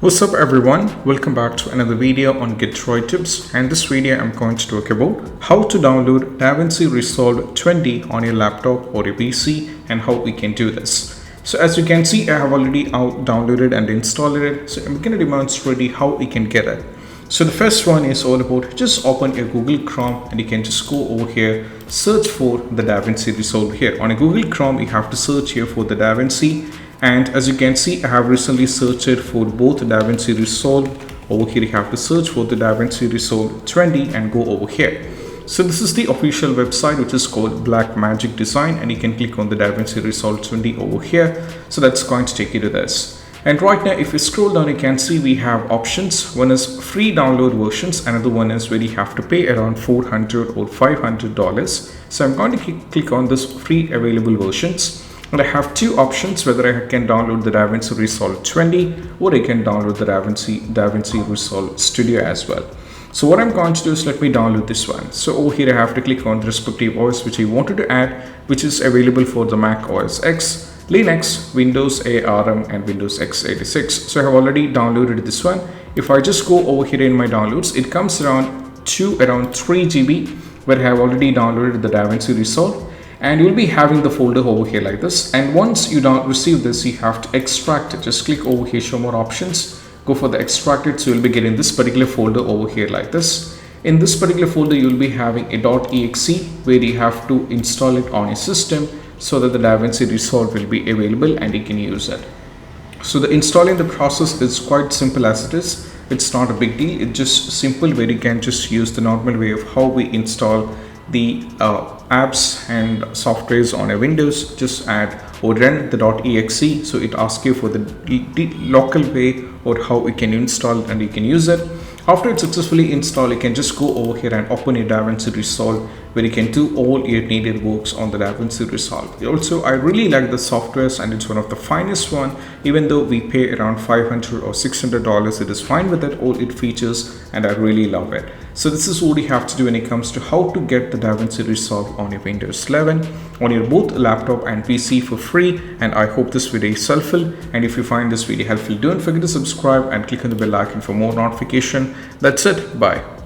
What's up everyone, welcome back to another video on Get tips, and this video I'm going to talk about how to download DaVinci Resolve 20 on your laptop or your PC and how we can do this. So as you can see, I have already downloaded and installed it, so I'm going to demonstrate how we can get it. So the first one is all about just open your Google Chrome and you can just go over here, search for the DaVinci Resolve here. On a Google Chrome, you have to search here for the DaVinci. And as you can see, I have recently searched for both DaVinci Resolve. Over here, you have to search for the DaVinci Resolve 20 and go over here. So this is the official website, which is called Black Magic Design, and you can click on the DaVinci Resolve 20 over here. So that's going to take you to this. And right now, if you scroll down, you can see we have options. One is free download versions. Another one is where you have to pay around $400 or $500. So I'm going to click on this free available versions. And I have two options, whether I can download the DaVinci Resolve 20 or I can download the DaVinci Resolve Studio as well. So what I'm going to do is let me download this one. So over here I have to click on the respective OS which I wanted to add, which is available for the Mac OS X, Linux, Windows ARM and Windows x86. So I have already downloaded this one. If I just go over here in my downloads, it comes around 3 GB, where I have already downloaded the DaVinci Resolve. And you'll be having the folder over here like this. And once you don't receive this, you have to extract it. Just click over here, show more options, go for the extracted. So you'll be getting this particular folder over here like this. In this particular folder, you'll be having a .exe where you have to install it on your system so that the DaVinci Resolve will be available and you can use it. So the installing the process is quite simple as it is. It's not a big deal. It's just simple where you can just use the normal way of how we install the apps and softwares on a Windows. Just add or run the .exe, so it asks you for the local way or how we can install it and you can use it. After it's successfully installed, you can just go over here and open your DaVinci Resolve, where you can do all your needed works on the DaVinci Resolve. Also, I really like the softwares and it's one of the finest one. Even though we pay around $500 or $600, it is fine with it, all its features, and I really love it. So this is what you have to do when it comes to how to get the DaVinci Resolve on your Windows 11 on your both laptop and PC for free. And I hope this video is helpful, and if you find this video helpful, don't forget to subscribe and click on the bell icon for more notification. That's it. Bye.